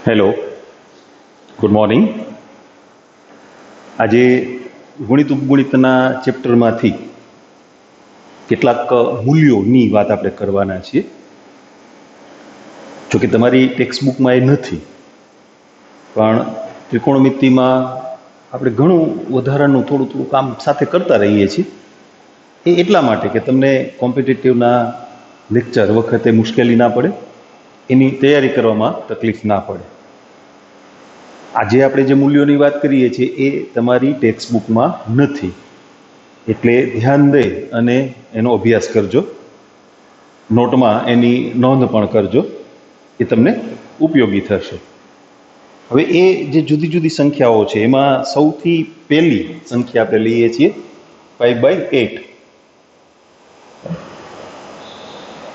Hello, good morning. આજે ગણિત ઉપગણિતના ચેપ્ટરમાંથી કેટલાક મૂલ્યોની વાત આપણે કરવાના છીએ. જોકે તમારી ટેક્સ્ટ બુકમાં એ નથી, પણ ત્રિકોણમિતિમાં આપણે ઘણું વધારાનું થોડું થોડું કામ સાથે કરતા રહીએ છીએ. એ એટલા માટે કે તમને કોમ્પિટિટિવના લેક્ચર વખતે મુશ્કેલી ના પડે, એની તૈયારી કરવામાં તકલીફ ના પડે. આજે આપણે જે મૂલ્યોની વાત કરીએ છીએ એ તમારી ટેક્સ્ટ બુકમાં નથી, એટલે ધ્યાન દઈ અને એનો અભ્યાસ કરજો. નોટમાં એની નોંધ પણ કરજો, એ તમને ઉપયોગી થશે. હવે એ જે જુદી જુદી સંખ્યાઓ છે એમાં સૌથી પહેલી સંખ્યા આપણે લઈએ છીએ 5/8.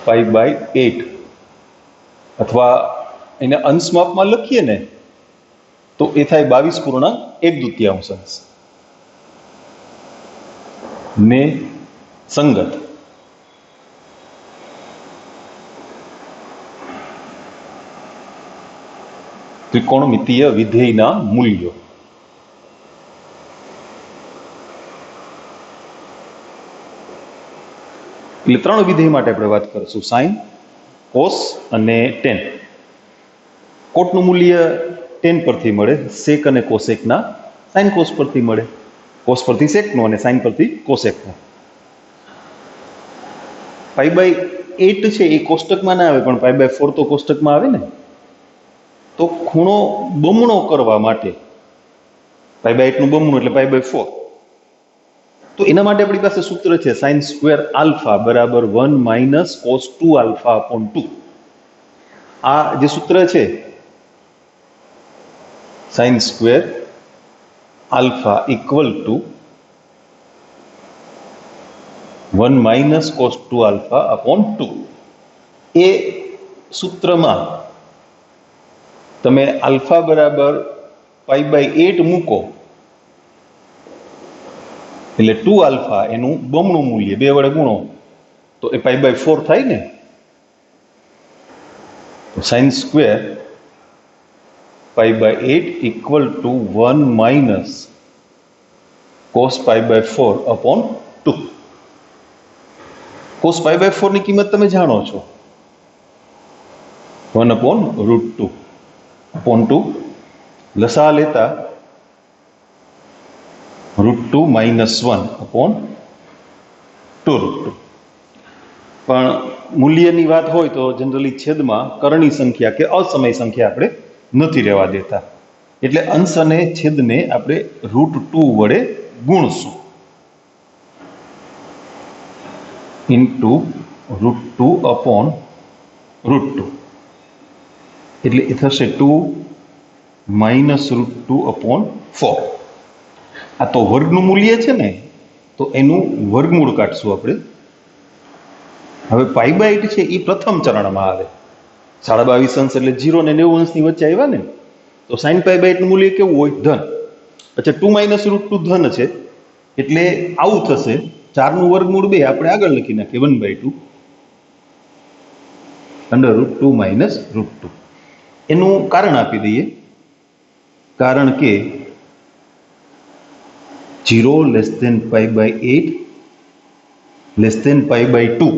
5/8 અથવા એને અંશમાપમાં લખીએ ને તો એ થાય 22.1/2 અંશ ને સંગત. ત્રિકોણમિતીય વિધેયના મૂલ્યો. એટલે ત્રણ વિધેય માટે આપણે વાત કરીશું: સાઇન, કોસ અને ટેન. કોટનું મૂલ્ય ટેન પરથી મળે, સેક અને કોસેકના સાઇન કોસ પરથી મળે, કોસ પરથી સેકનું અને સાઇન પરથી કોસેકનું. 5/8 છે એ કોષ્ટકમાં ના આવે, પણ 5/4 તો કોષ્ટકમાં આવે ને. તો ખૂણો બમણો કરવા માટે 5/8 નું બમણું એટલે 5/4. તો એના માટે આપણી પાસે સૂત્ર છે sin સ્ક્વેર આલ્ફા બરાબર 1 - cos 2 આલ્ફા upon 2. આ જે સૂત્ર છે sin square alpha equal to 1 - cos 2 alpha upon 2. એ સૂત્રમાં તમે આલ્ફા બરાબર 5/8 મૂકો એટલે 2 આલ્ફા એનું બમણું મૂલ્ય 2 વડે ગુણો તો એ 5/4 થાય ને. તો sine square 5/8 equal to 1 - cos 5/4 upon 2. cos 5/4 ની કિંમત તમે જાણો છો, 1/√2 upon 2. લસા લેતા √2 - 1 upon 2√2. પણ મૂલ્યની વાત હોય તો જનરલી છેદમાં કરણી સંખ્યા કે અસમય સંખ્યા આપણે નથી રહેવા દેતા, એટલે અંશ અને છેદને આપણે √2 વડે ગુણશું, ઇન્ટુ √2 upon √2. એટલે એ થશે 2 - √2 upon 4. આ તો વર્ગનું મૂલ્ય છે ને, તો એનું વર્ગમૂળ કાઢશું આપણે. હવે 5/8 છે એ પ્રથમ ચરણમાં આવે. 22.5 અંશ એટલે 0 ને 90 અંશની વચ્ચે આવ્યા ને, તો sin 5/8 નું મૂલ્ય કેવું હોય? ધન. અચ્છા, 2 - √2 ધન છે એટલે આવું થશે. 4 નું વર્ગમૂળ 2 આપણે આગળ લખી નાખીએ, 1/2 √2 - √2. એનું કારણ આપી દઈએ, કારણ કે 0 < 5/8 < 5/2.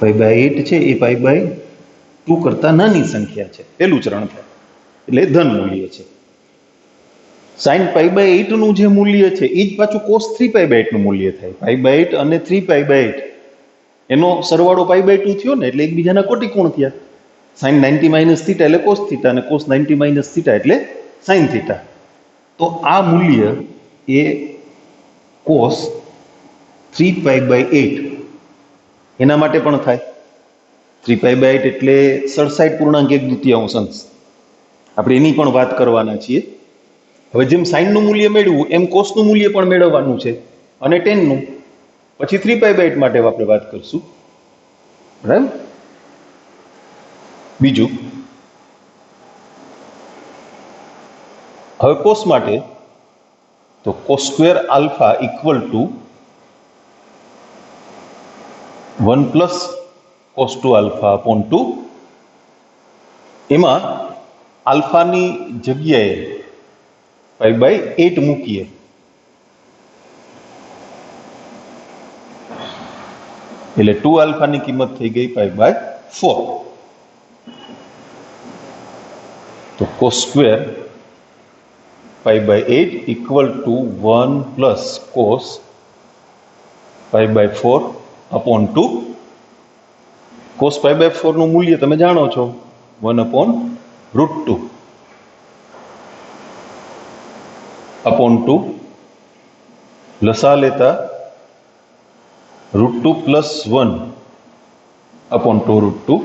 5/8 છે એ 5/2 કરતા નાની સંખ્યા છે, પહેલું ચરણ થાય એટલે ધન મૂલ્ય છે. sin 5/8 નું જે મૂલ્ય છે એ જ પાછું cos 3/8 નું મૂલ્ય થાય. 5/8 અને 3/8 એનો સરવાળો 5/2 થયો ને, એટલે એકબીજાના કોટિકોણ થયા. sin 90 - θ એટલે cos θ અને cos 90 - θ એટલે sin θ. તો આ મૂલ્ય એ cos 3/8 એના માટે પણ થાય. 3/8 એટલે 67.1/2 અંશ. આપણે એની પણ વાત કરવાના છીએ. હવે જેમ સાઇન નું મૂલ્ય મેળવ્યું એમ કોસ નું મૂલ્ય પણ મેળવવાનું છે, અને ટેન નું. પછી 3/8 માટે આપણે વાત કરશું, બરાબર. બીજું, હવે કોસ માટે તો cos square alpha equal to 1 + cos 2 alpha upon 2 એમાં આલ્ફાની જગ્યાએ π/8 મૂકીએ એટલે 2 આલ્ફાની કિંમત થઈ ગઈ π/4. તો cos square π/8 equal to 1 plus cos π/4 upon 2. cos π/4 નું મૂલ્ય તમે જાણો છો 1/√2 અપોન 2. લસા લેતા √2 પ્લસ 1 અપોન 2√2.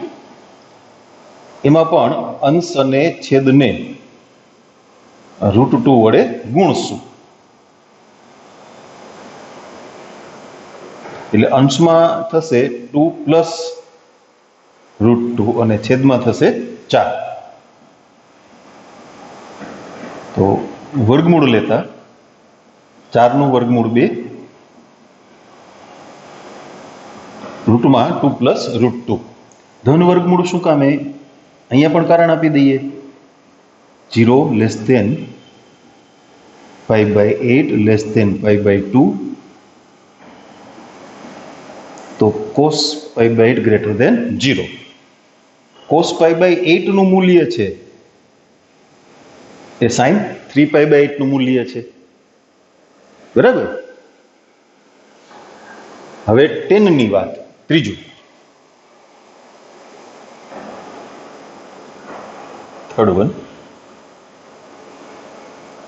એમાં પણ અંશ અને છેદને √2 વડે ગુણશું એટલે અંશમાં થશે 2 પ્લસ √2 અને છેદમાં થશે 4. તો વર્ગમૂળ લેતા 4 નું વર્ગમૂળ 2 રૂટમાં 2 પ્લસ √2. ધન વર્ગમૂળ શું કામે? અહીંયા પણ કારણ આપી દઈએ 0 લેસ ધેન π/8 લેસ ધેન π/2. તો cos π/8 ગ્રેટર ધેન 0. cos π/8 નું મૂલ્ય છે એ sin 3π/8 નું મૂલ્ય છે, બરાબર. હવે tan ની વાત, ત્રીજું થર્ડ વન.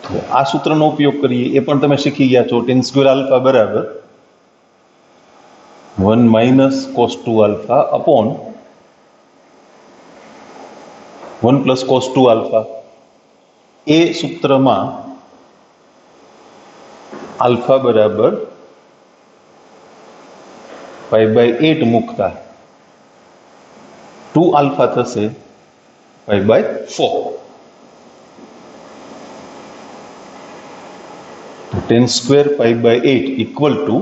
તો આ સૂત્રનો ઉપયોગ કરીએ એ પણ તમે શીખી ગયા છો. tan સ્ક્વેર આલ્ફા બરાબર 1 minus cos 2 alpha upon 1 plus cos 2 alpha. એ સૂત્રમાં આલ્ફા બરાબર π/8 મૂકતા 2 આલ્ફા થશે π/4. તો tan square π/8 equal to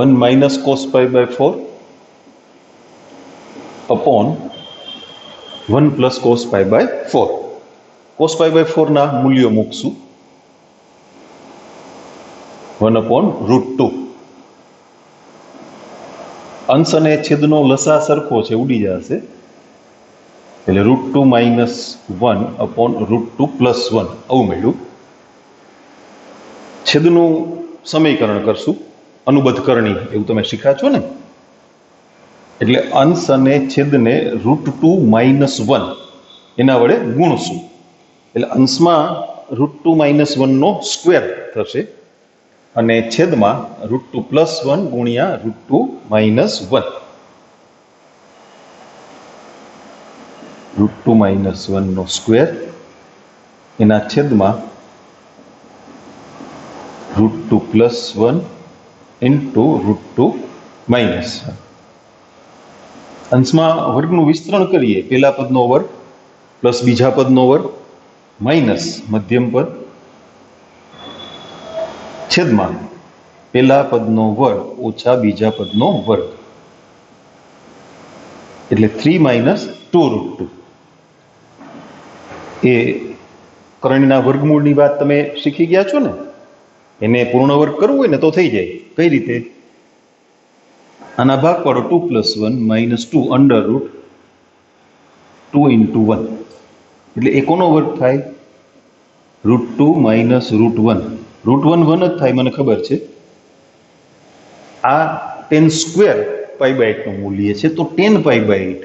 1 minus cos π/4 upon 1 plus cos π/4. cos π/4 ના મૂલ્યો મૂકશું 1/√2. અંશ અને છેદનો લસા સરખો છે, ઉડી જશે એટલે √2 માઇનસ 1 અપોન √2 પ્લસ 1 આવું મળ્યું. છેદનું સમીકરણ કરશું, અનુબદ્ધકરણી એવું તમે શીખ્યા છો ને. એટલે અંશ અને છેદને √2 માઇનસ 1 એના વડે ગુણશું એટલે અંશમાં √2 માઇનસ 1 નો સ્ક્વેર થશે અને છેદમાં √2 પ્લસ 1 ગુણ્યા √2 માઇનસ 1. √2 માઇનસ 1 નો સ્ક્વેર એના છેદમાં √2 પ્લસ 1 ઇન્ટુ √2 માઇનસ 1. અંશમાં વર્ગનું વિસ્તરણ કરીએ, પહેલા પદનો વર્ગ પ્લસ બીજા પદનો વર્ગ માઇનસ મધ્યમ પદ છેદમાં પહેલા પદનો વર્ગ ઓછા બીજા પદનો વર્ગ એટલે 3 માઇનસ 2√2. એ કરણીના વર્ગમૂળની વાત તમે શીખી ગયા છો ને. એને પૂર્ણ વર્ગ કરવું હોય ને તો થઈ જાય. કઈ રીતે? આના ભાગ પાડો 2 પ્લસ 1 માઇનસ 2 √2 ઇન્ટુ 1 એટલે એ કોનો વર્ગ થાય? √2 માઇનસ √1. √1 1 જ થાય, મને ખબર છે. આ tan સ્ક્વેર π/8 નું મૂલ્ય છે, તો tan π/8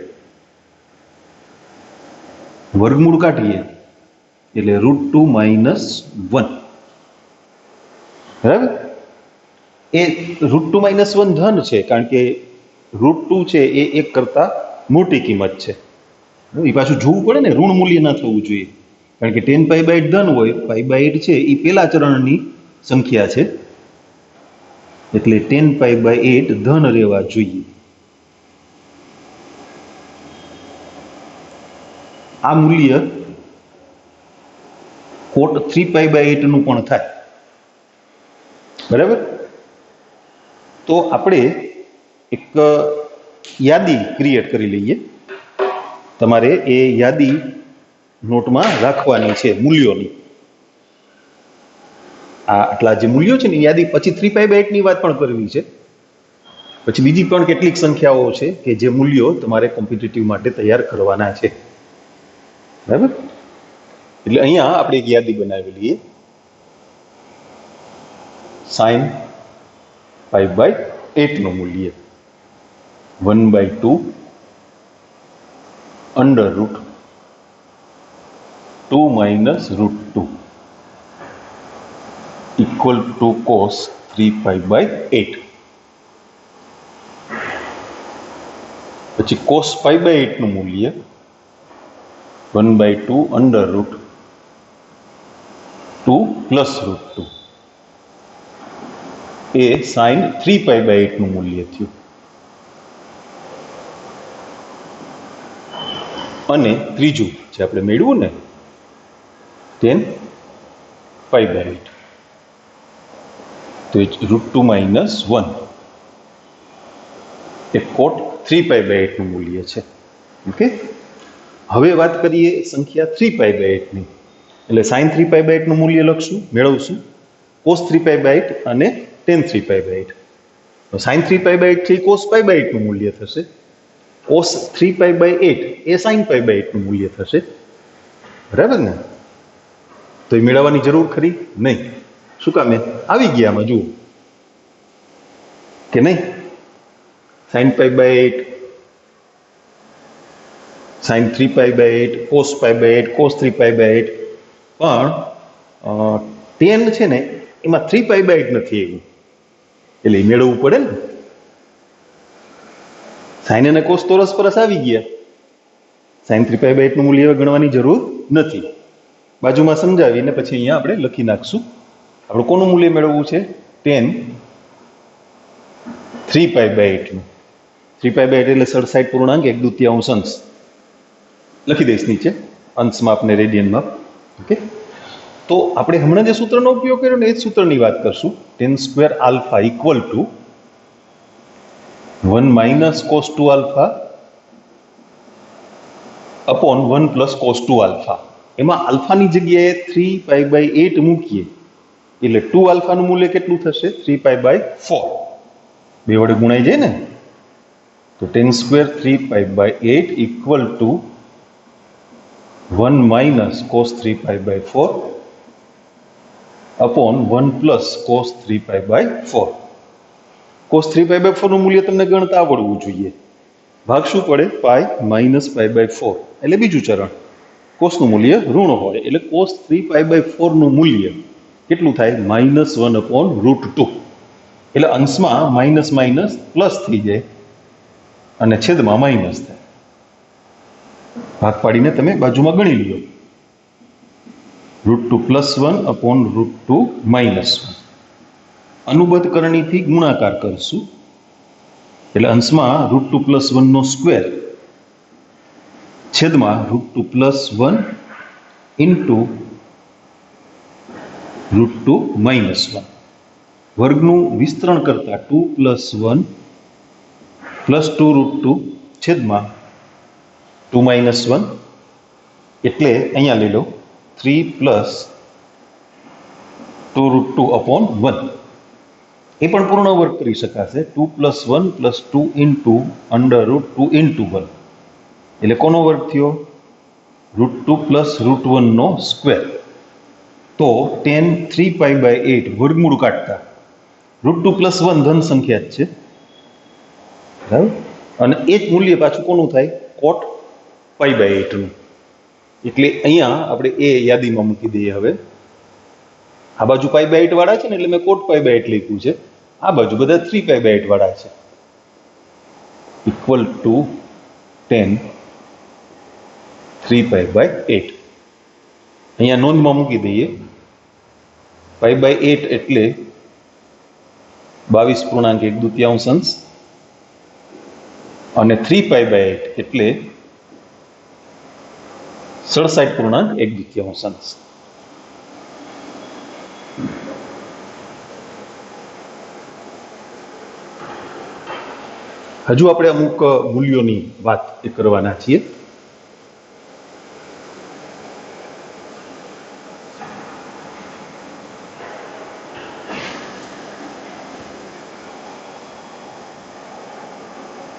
વર્ગમૂળ કાઢીએ એટલે √2 માઇનસ 1, બરાબર. એ √2 માઇનસ 1 ધન છે, કારણ કે √2 છે એ 1 કરતા મોટી કિંમત છે. એ પાછું જોવું પડે ને, ઋણ મૂલ્ય ના થવું જોઈએ, કારણ કે tan π/8 ધન હોય, π/8 છે એ પેલા ચરણની સંખ્યા છે એટલે tan π/8 ધન રહેવા જોઈએ. આ મૂલ્ય cot 3π/8 નું પણ થાય, બરાબર. તો આપણે એક યાદી ક્રિએટ કરી લઈએ. તમારે એ યાદી નોટમાં રાખવાની છે મૂલ્યોની. આ આટલા જે મૂલ્યો છે ને એ યાદી પછી 3π/8 ની વાત પણ કરવી છે. પછી બીજી પણ કેટલીક સંખ્યાઓ છે કે જે મૂલ્યો તમારે કોમ્પિટિટિવ માટે તૈયાર કરવાના છે. બરાબર? એટલે અહીંયા આપણે એક યાદી બનાવી લઈએ. sin π/8 નું મૂલ્ય 1/2 √2 minus √2 equal to cos 3π/8. પછી cos π/8 નું મૂલ્ય 1/2 √2 plus √2 એ sin 3π/8 નું મૂલ્ય થયું. અને ત્રીજું જે આપણે મેળવ્યું ને tan π/8 તો √2 minus 1 એ cot 3π/8 નું મૂલ્ય છે. ઓકે, હવે વાત કરીએ સંખ્યા 3π/8 ની. એટલે sin 3π/8 નું મૂલ્ય લખશું, મેળવશું cos 3π/8 અને tan 3π/8. sin 3π/8 થી cos π/8 નું મૂલ્ય થશે. cos 3π/8 એ sin π/8 નું મૂલ્ય થશે. બરાબર ને? તો એ મેળવવાની જરૂર ખરી નહીં. શું કામે? આવી ગયા આમાં જુઓ કે નહીં. sin π/8 sin 3π/8 cos π/8 cos 3π/8 પણ tan છે ને એમાં 3π/8 નથી આવ્યું એટલે એ મેળવવું પડે ને. sin અને cos તો રસપરસ આવી ગયા. sin 3π/8 નું મૂલ્ય ગણવાની જરૂર નથી. બાજુમાં સમજાવીને પછી અહીંયા આપણે લખી નાખશું. આપણે કોનું મૂલ્ય મેળવવું છે? tan 3π/8 નું. 3π/8 એટલે 67.1/2 અંશ. લખી દઈશ નીચે અંશમાં આપણે રેડિયનમાં. ઓકે, તો આપણે હમણાં જે સૂત્રનો ઉપયોગ કર્યો ને એ જ સૂત્રની વાત કરશું. tan square alpha equal to 1 minus cos 2 alpha upon 1 plus cos 2 alpha. એમાં આલ્ફાની જગ્યાએ 3π/8 મૂકીએ એટલે 2 આલ્ફાનું મૂલ્ય કેટલું થશે? 3π/4. બે વડે ગુણાઈ જાય ને. તો tan square 3π/8 equal to 1 minus cos 3π/4 upon 1 plus cos 3π/4. cos 3π/4 નું મૂલ્ય તમને ગણતા આવડવું જોઈએ. ભાગ શું પડે? પાઈ માઇનસ π/4 એટલે બીજું ચરણ. cos નું મૂલ્ય ઋણ હોય એટલે cos 3π/4 નું મૂલ્ય કેટલું થાય? -1/√2. એટલે અંશમાં માઇનસ માઇનસ પ્લસ થઈ જાય અને છેદમાં માઇનસ થાય. ભાગ પાડીને તમે બાજુમાં ગણી લ્યો. √2 + 1/√2 - 1. અનુબદ્ધ કરણીથી ગુણાકાર કરશું એટલે અંશમાં √2 + 1 નો સ્ક્વેર છેદમાં √2 + 1 ઇન્ટુ √2 - 1. વર્ગનું વિસ્તરણ કરતા 2 + 1 + 2√2 છેદમાં 2 - 1 એટલે અહીંયા લઈ લો 3 + 2√2/1. એ પણ પૂર્ણ વર્ગ કરી શકાશે. 2 + 1 + 2 ઇન્ટુ √2 ઇન્ટુ 1 એટલે કોનો વર્ગ થયો? √2 + √1 નો સ્ક્વેર. તો tan 3π/8 વર્ગમૂળ કાઢતા √2 + 1 ધન સંખ્યા જ છે. બરાબર? અને એ જ મૂલ્ય પાછું કોનું થાય? cot π/8 નું. એટલે અહીંયા આપણે એ યાદીમાં મૂકી દઈએ. હવે આ બાજુ π/8 વાળા છે ને એટલે મેં cot π/8 લખ્યું છે. આ બાજુ બધા 3π/8 વાળા છે. Equal to tan 3π/8. અહીંયા નોંધમાં મૂકી દઈએ. π/8 એટલે 22.1/2 અંશ અને 3π/8 એટલે 67.1/2 અંશ. હજુ આપણે અમુક મૂલ્યોની વાત કરવાના છીએ.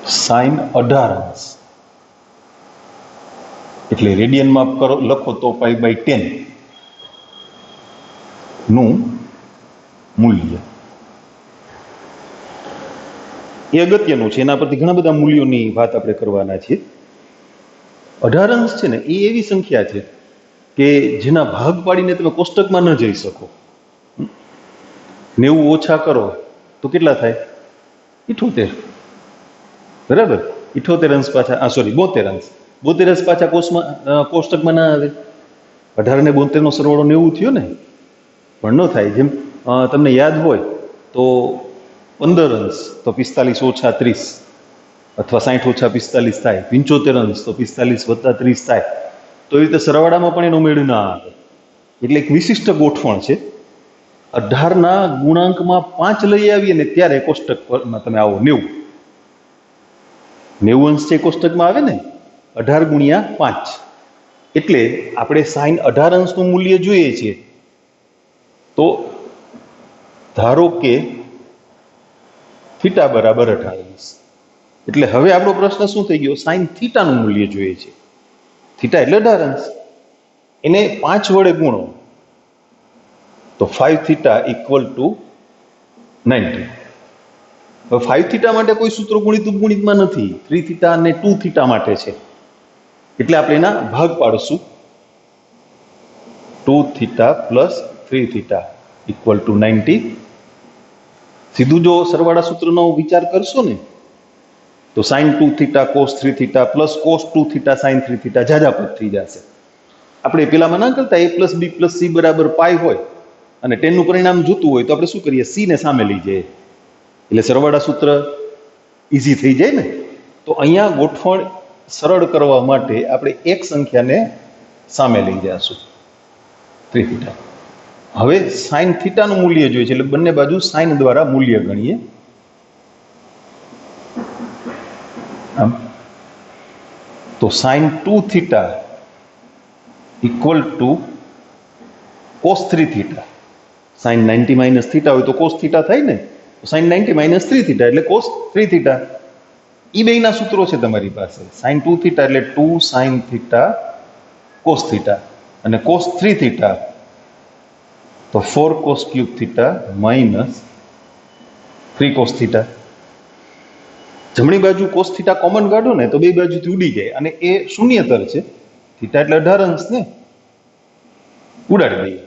સાઈન 18 એટલે રેડિયનમાં કરો લખો તો π/10 નું મૂલ્ય એ અગત્યનું છે. એના પરથી ઘણા બધા મૂલ્યોની વાત આપણે કરવાના છીએ. 18 છે ને એ એવી સંખ્યા છે કે જેના ભાગ પાડીને તમે કોષ્ટકમાં ન જઈ શકો. 90 ઓછા કરો તો કેટલા થાય? 78. બરાબર, 78 અંશ પાછા 72 અંશ. 72 અંશ પાછા કોષ્ટકમાં ના આવે. 18 ને 72 નો સરવાળો 90 થયો ને, પણ ન થાય. જેમ તમને યાદ હોય તો 15 અંશ તો 45 ઓછા 30 અથવા 60 ઓછા 45 થાય. 75 અંશ તો 45 વત્તા 30 થાય. તો એ રીતે સરવાળામાં પણ એનો મેળ ના આવે. એટલે એક વિશિષ્ટ ગોઠવણ છે. 18 ના ગુણાંકમાં 5 લઈ આવીએ ને ત્યારે કોષ્ટકમાં તમે આવો 90 અંશ છે કોષ્ટકમાં આવે ને 18 ગુણ્યા 5. એટલે આપણે સાઈન 18 અંશનું મૂલ્ય જોઈએ છીએ. તો ધારો કે થીટા બરાબર 18 અંશ. એટલે હવે આપણો પ્રશ્ન શું થઈ ગયો? સાઈન થીટાનું મૂલ્ય જોઈએ છે. થીટા એટલે 18 અંશ, એને 5 વડે ગુણો તો 5 થીટા ઇક્વલ ટુ 90. હવે 5 થીટા માટે કોઈ સૂત્ર ગુણિતમાં નથી. 3 થીટા અને 2 થીટા માટે છે. એટલે આપણે એના ભાગ પાડશું. 2 theta plus 3 theta equal to 90. સીધું જો સરવાળા સૂત્રનો વિચાર કરશો ને તો sine 2 theta cos 3 theta plus cos 2 theta sine 3 theta જાજા પદ થઈ જશે. આપણે પેલામાં ના કરતા a plus B plus C બરાબર પાઈ હોય અને 10 નું પરિણામ જોતું હોય તો આપણે શું કરીએ? સી ને સામે લઈ જઈએ એટલે સરવાળા સૂત્ર ઈઝી થઈ જાય ને. તો અહીંયા ગોઠવણ સરળ કરવા માટે આપણે એક સંખ્યાને સામે લઈ જઈશું, 3 થીટા. હવે સાઈન થીટાનું મૂલ્ય જોઈએ છે એટલે બંને બાજુ સાઈન દ્વારા મૂલ્ય ગણીએ. તો sine 2 theta equal to cos 3 theta. Sine 90 minus theta હોય તો કોસ થીટા થાય ને, સાઈન 90 માઇનસ 3 થીટા એટલે કોસ 3 થીટા. એ બેના સૂત્રો છે તમારી પાસે. સાઈન 2 થીટા એટલે 2 સાઈન થીટા કોસ થીટા અને કોસ 3 થીટા તો 4 cos cube theta minus 3 cos theta. જમણી બાજુ કોસ થીટા કોમન કાઢો ને તો બે બાજુથી ઉડી જાય અને એ શૂન્યતર છે. થીટા એટલે 18 અંશ ને, ઉડાડી દઈએ.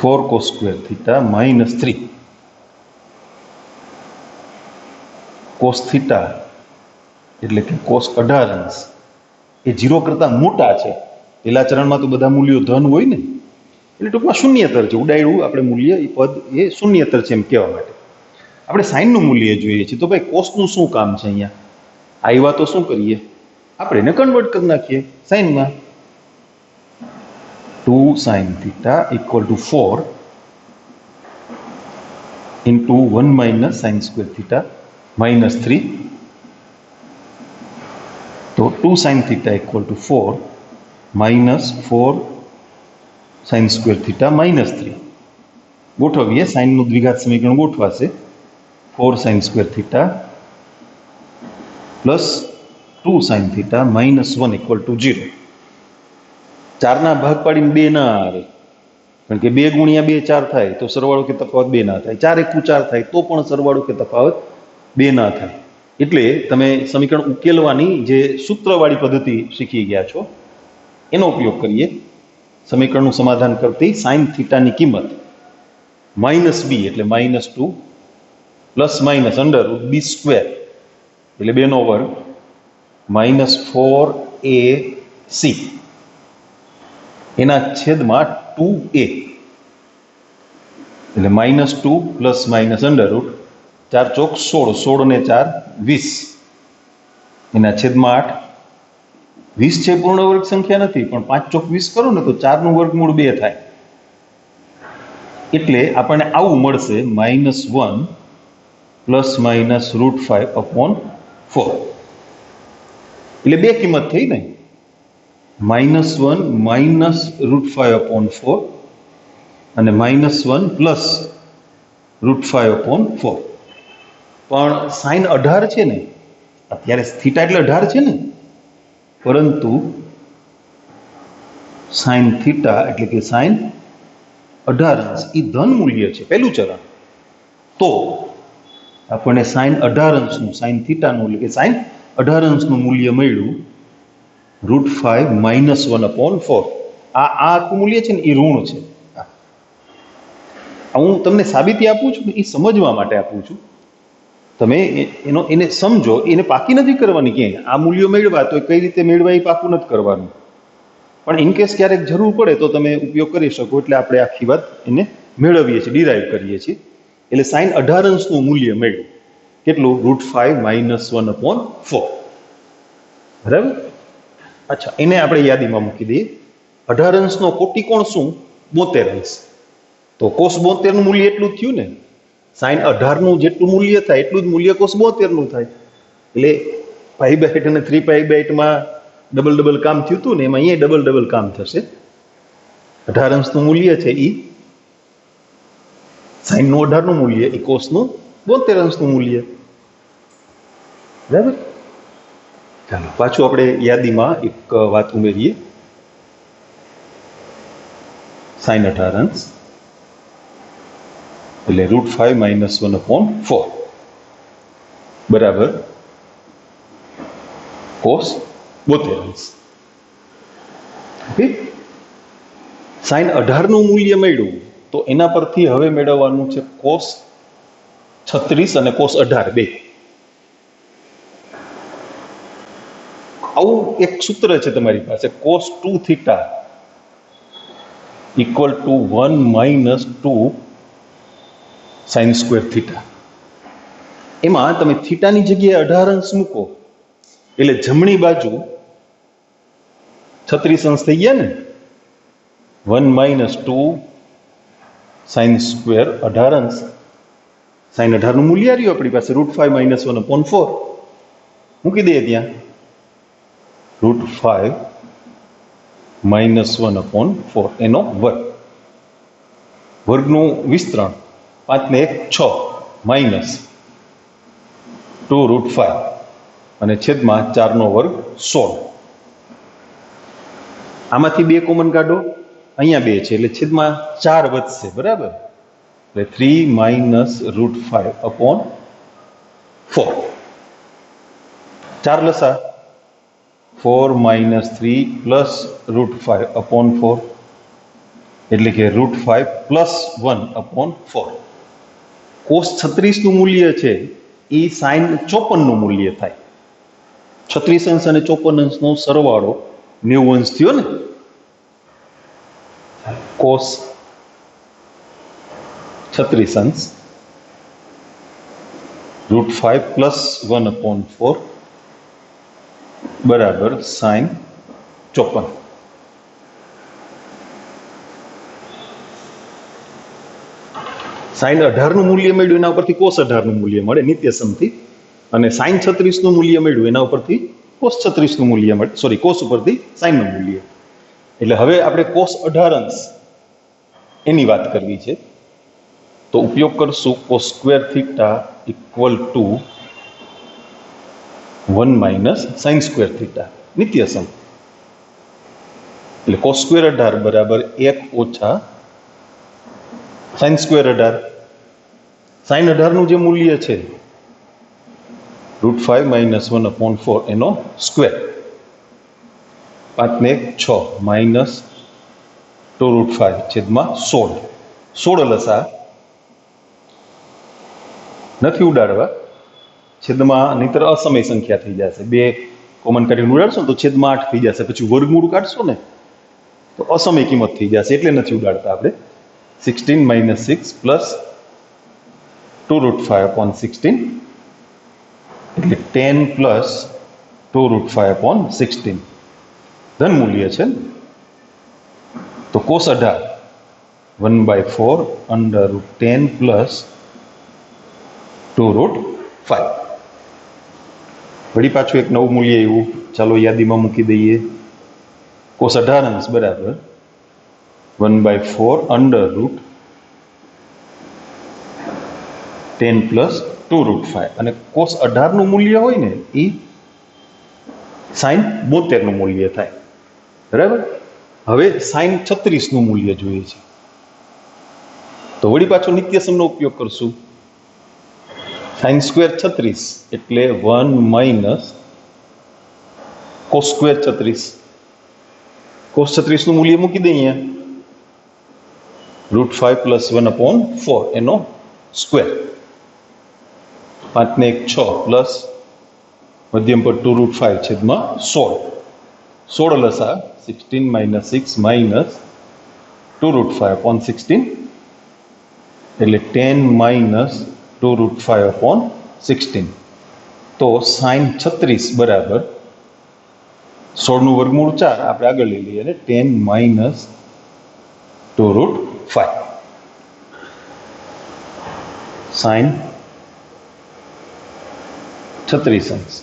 4 cos square theta minus 3 cos theta એટલે કે કોસ 18 અંશ એ 0 કરતા મોટા છે. પેલા ચરણમાં તો બધા મૂલ્યો ધન હોય ને, એટલે ટૂંકમાં શૂન્યતર છે. ઉડાડ્યું આપણે મૂલ્ય, એ પદ એ શૂન્યતર છે એમ કહેવા માટે. આપણે સાઈનનું મૂલ્ય જોઈએ છે. તો ભાઈ કોસનું શું કામ છે? અહીંયા આવ્યા તો શું કરીએ? આપણે એને કન્વર્ટ કરી નાખીએ સાઈનમાં. 2 sine theta equal to 4 into 1 minus sine square theta minus 3. તો 2 sine theta equal to 4 minus 4 sine square theta minus 3. ગોઠવીએ. સાઈનનું દ્વિઘાત સમીકરણ ગોઠવાશે. 4 sine square theta plus 2 sine theta minus 1 equal to 0. 4 ના ભાગ પાડીને 2 ના આવે, કારણ કે 2 ગુણ્યા 2 4 થાય તો સરવાળો કે તફાવત 2 ના થાય. 4 એકુ 4 થાય તો પણ સરવાળો કે તફાવત 2 ના થાય. એટલે તમે સમીકરણ ઉકેલવાની જે સૂત્રવાળી પદ્ધતિ શીખી ગયા છો એનો ઉપયોગ કરીએ. સમીકરણનું સમાધાન કરતી સાઈન થીટાની કિંમત માઇનસ બી એટલે minus 2 plus minus under root B square એટલે 2 નો વર્ગ માઇનસ 4ac એના છેદમાં 2a એટલે minus 2 plus minus under route 4 ચોક 16, 16 ને 4 20 એના છેદમાં 8. 20 છે પૂર્ણ વર્ગ સંખ્યા નથી, પણ 5 ચોક 20 કરો ને તો 4 નું વર્ગમૂળ 2 થાય. એટલે આપણને આવું મળશે -1 પ્લસ માઇનસ √5/4. એટલે બે કિંમત થઈ ને, -1 માઇનસ √5/4 અને -1 પ્લસ √5/4. પણ સાઈન 18 છે ને, અત્યારે થીટા એટલે 18 છે ને, પરંતુ સાઈન થીટા એટલે કે સાઈન 18 એ ધન મૂલ્ય છે, પહેલું ચરણ. તો આપણને સાઈન 18 સાઈન થીટાનું એટલે કે સાઈન 18 મૂલ્ય મળ્યું √5 - 1/4. આ આખું મૂલ્ય છે ને એ ઋણ છે. હું તમને સાબિતી આપું છું, એ સમજવા માટે આપું છું. તમે એને સમજો, એને પાકી નથી કરવાની ક્યાંય. આ મૂલ્યો મેળવા તો કઈ રીતે મેળવા એ પાકું નથી કરવાનું, પણ ઇનકેસ ક્યારેક જરૂર પડે તો તમે ઉપયોગ કરી શકો. એટલે આપણે આખી વાત એને મેળવીએ છીએ, ડિરાઈવ કરીએ છીએ. એટલે સાઈન 18 મૂલ્ય મળ્યું કેટલું? √5 - 1/4. બરાબર. અચ્છા, એને આપણે યાદીમાં મૂકી દઈએ. 18 કોટિકોણ શું? 72 તો cos 72 મૂલ્ય એટલું જ થયું ને. સાઈન 18 જેટલું મૂલ્ય થાય એટલું જ મૂલ્ય cos 72 થાય. એટલે π/8 અને 3π/8 માં ડબલ કામ થયું હતું ને, એમાં અહીંયા ડબલ કામ થશે. 18 મૂલ્ય છે એ સાઈન 18 મૂલ્ય, એ cos 72 મૂલ્ય. બરાબર. ચાલો પાછું આપણે યાદીમાં એક વાત ઉમેરીએ. સાઈન 18 એટલે √5 - 1/4 બરાબર cos 72. ઓકે. સાઈન 18 મૂલ્ય મળ્યું તો એના પરથી હવે મેળવવાનું છે cos 36 અને cos 18 બે. આવું એક સૂત્ર છે તમારી પાસે, cos 2 theta = 1 - 2 sine square theta. એમાં તમે થીટાની જગ્યાએ 18 મૂકો એટલે જમણી બાજુ 36 થઈ ગયા ને. 1 - 2 સાઈન સ્ક્વેર 18. સાઈન 18 મૂલ્ય આવ્યું આપણી પાસે √5 - 1/4. મૂકી દઈએ ત્યાં. √5 - 1/4 એનો વર્ગ. વર્ગનું વિસ્તરણ 5 ને 1 6 માઇનસ 2√5 અને છેદમાં 4 નો વર્ગ 16. આમાંથી 2 કોમન કાઢો, અહીંયા 2 છે એટલે છેદમાં 4 વધશે. બરાબર. એટલે 3 - √5/4. 4 લસા 4 - 3 + √5/4 એટલે કે √5 + 1/4. cos 36 મૂલ્ય છે એ સાઈન 54 મૂલ્ય થાય. 36 અને 54 સરવાળો 90 થયો ને. cos 36 √5 + 1/4 બરાબર સાઈન 54. સાઈન 18 મૂલ્ય મળ્યું એના ઉપરથી cos 18 મૂલ્ય મળે નિત્યસમથી, અને સાઈન 36 મૂલ્ય મળ્યું એના ઉપરથી cos 36 મૂલ્ય મળે. સોરી, cos ઉપરથી સાઈન નું મૂલ્ય. એટલે હવે આપણે cos 18 એની વાત કરવી છે તો ઉપયોગ કરશું cos square theta = 1 - sine square theta નિત્યસમ. એટલે cos સ્ક્વેર 18 બરાબર 1 - સાઈન સ્ક્વેર 18. સાઈન 18 જે મૂલ્ય છે √5 - 1/4 એનો સ્ક્વેર. 5 ને 1 6 માઇનસ 2√5 છેદમાં 16. 16 લસા નથી ઉડાડવા, છેદમાં નહીતર અસમય સંખ્યા થઈ જશે. 2 કોમન કાઢીને ઉડાડશો ને તો છેદમાં 8 થઈ જશે. પછી વર્ગમૂળ કાઢશો ને તો અસમય કિંમત થઈ જશે, એટલે નથી ઉડાડતા આપણે. 16 - 6 + 2√5/16 એટલે 10 + 2√5/16 ધન મૂલ્ય છે. તો cos 18 1/4 √10 + 2√5. વળી પાછું એક નવું મૂલ્ય એવું, ચાલો યાદીમાં મૂકી દઈએ. cos 18 બરાબર 1/4 √10 + 2√5 અને cos 18 નું મૂલ્ય હોય ને એ sin 72 નું મૂલ્ય થાય, બરાબર. હવે sin 36 નું મૂલ્ય જોઈએ છે, તો વળી પાછો નિત્યસમનો ઉપયોગ કરશું. sin સ્ક્વેર 36 એટલે 1 માઇનસ cos સ્ક્વેર 36. cos 36 નું મૂલ્ય મૂકી દઈએ અહીંયા, √5 + 1/4 એનો સ્ક્વેર, 5 ને 1 6 પ્લસ મધ્યમ પર 2√5 છેદમાં 16, 16 લસા 16 - 6 માઇનસ 2√5/16 એટલે 10 - 2√5/16. તો sin 36 બરાબર 16 નું વર્ગમૂળ 4 આપણે આગળ લઈ લઈએ અને 10 - 2√5 sin 36 અંશ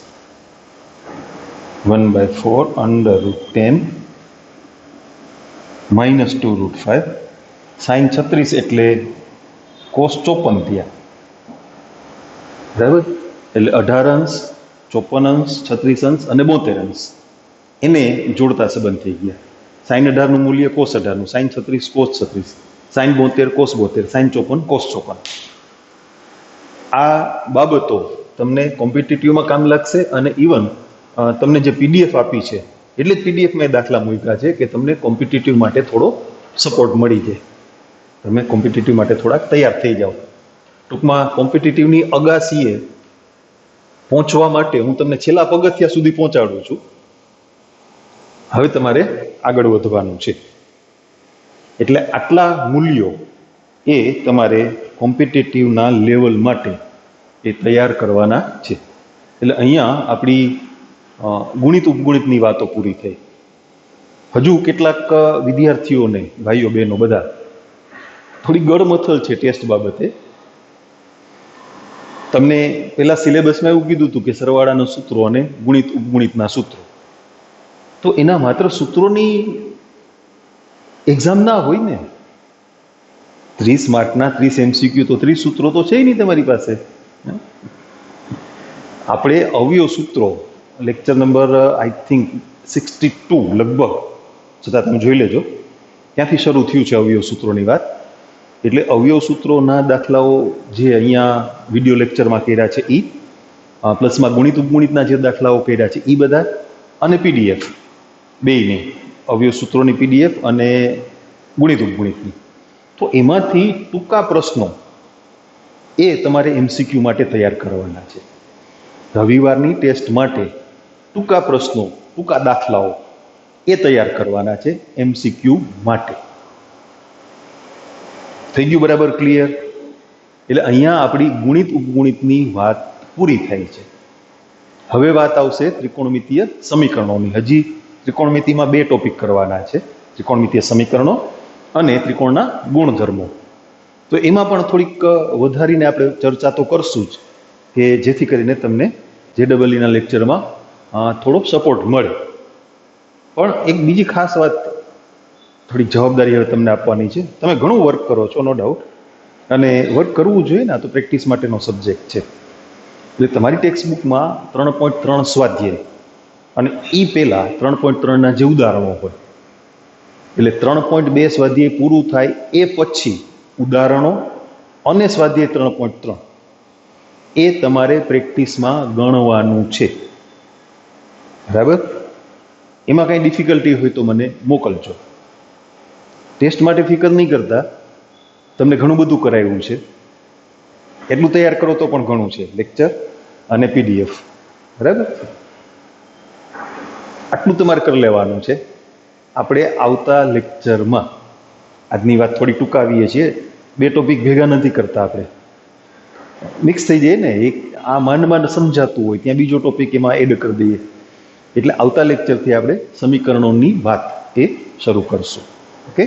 1/4 √10 - 2√5. sin 36 એટલે cos 54 થયા, બરાબર. એટલે 18 અંશ, 54 અંશ, 36 અંશ અને 72 અંશ એને જોડતા સંબંધ થઈ ગયા. sin 18 નું મૂલ્ય cos 18 નું, sin 36 cos 36, sin 72 cos 72, sin 54 cos 54. આ બાબતો તમને કોમ્પિટિટિવમાં કામ લાગશે અને ઇવન તમને જે પીડીએફ આપી છે એટલે જ પીડીએફમાં દાખલા મૂક્યા છે કે તમને કોમ્પિટિટિવ માટે થોડો સપોર્ટ મળી જાય, તમે કોમ્પિટિટિવ માટે થોડાક તૈયાર થઈ જાઓ. ટૂંકમાં કોમ્પિટિટિવની અગાસીએ પહોંચવા માટે હું તમને છેલ્લા પગથિયા સુધી પહોંચાડું છું. હવે તમારે આગળ વધવાનું છે, એટલે આટલા મૂલ્યો એ તમારે કોમ્પિટિટિવના લેવલ માટે એ તૈયાર કરવાના છે. એટલે અહીંયા આપણી ગુણિત ઉપગુણિતની વાતો પૂરી થઈ. હજુ કેટલાક વિદ્યાર્થીઓને, ભાઈઓ બહેનો બધા થોડી ગળમથલ છે ટેસ્ટ બાબતે. તમને પેલા સિલેબસમાં એવું કીધું હતું કે સરવાળાના સૂત્રો અને ગુણિત ઉપગુણિતના સૂત્રો, તો એના માત્ર સૂત્રોની એક્ઝામ ના હોય ને. 30 માર્કના 30 MCQ તો 30 સૂત્રો તો છે નહીં તમારી પાસે. આપણે અવયવ સૂત્રો લેક્ચર નંબર આઈ થિંક 62 લગભગ, છતાં તમે જોઈ લેજો, ત્યાંથી શરૂ થયું છે અવયવ સૂત્રોની વાત. એટલે અવયવ સૂત્રોના દાખલાઓ જે અહીંયા વિડીયો લેક્ચરમાં કર્યા છે એ, પ્લસમાં ગુણિત ઉપગુણિતના જે દાખલાઓ કર્યા છે એ બધા, અને પીડીએફ બેયની, અવયવ સૂત્રોની પીડીએફ અને ગુણિત ઉપગુણિતની. તો એમાંથી ટૂંકા પ્રશ્નો એ તમારે MCQ માટે તૈયાર કરવાના છે. રવિવારની ટેસ્ટ માટે ટૂંકા પ્રશ્નો, ટૂંકા દાખલાઓ એ તૈયાર કરવાના છે MCQ માટે. થઈ ગયું બરાબર ક્લિયર? એટલે અહીંયા આપણી ગુણિત ઉપગુણિતની વાત પૂરી થાય છે. હવે વાત આવશે ત્રિકોણમિતીય સમીકરણોની. હજી ત્રિકોણમિતિમાં 2 ટોપિક કરવાના છે, ત્રિકોણમિતીય સમીકરણો અને ત્રિકોણના ગુણધર્મો. તો એમાં પણ થોડીક વધારીને આપણે ચર્ચા તો કરશું જ, કે જેથી કરીને તમને JEE લેક્ચરમાં થોડોક સપોર્ટ મળે. પણ એક બીજી ખાસ વાત, થોડીક જવાબદારી હવે તમને આપવાની છે. તમે ઘણું વર્ક કરો છો, નો ડાઉટ, અને વર્ક કરવું જોઈએ ને, આ તો પ્રેક્ટિસ માટેનો સબ્જેક્ટ છે. એટલે તમારી ટેક્સ્ટ બુકમાં 3.3 સ્વાધ્યાય અને એ પહેલાં 3.3ના જે ઉદાહરણો હોય, એટલે 3.2 સ્વાધ્યાય પૂરું થાય એ પછી ઉદાહરણો અને સ્વાધ્યાય 3.3 એ તમારે પ્રેક્ટિસમાં ગણવાનું છે, બરાબર? એમાં કંઈ ડિફિકલ્ટી હોય તો મને મોકલજો. ટેસ્ટ માટે ફિકર નહીં કરતા, તમને ઘણું બધું કરાવ્યું છે, એટલું તૈયાર કરો તો પણ ઘણું છે, લેક્ચર અને પીડીએફ, બરાબર? આટલું તમારે કરી લેવાનું છે. આપણે આવતા લેક્ચરમાં આજની વાત થોડી ટૂંકાવીએ છીએ, 2 ટોપિક ભેગા નથી કરતા, આપણે મિક્સ થઈ જાય ને. એક આ માંડ સમજાતું હોય ત્યાં બીજો ટોપિક એમાં એડ કરી દઈએ. એટલે આવતા લેક્ચરથી આપણે સમીકરણોની વાત એ શરૂ કરશું. ઓકે?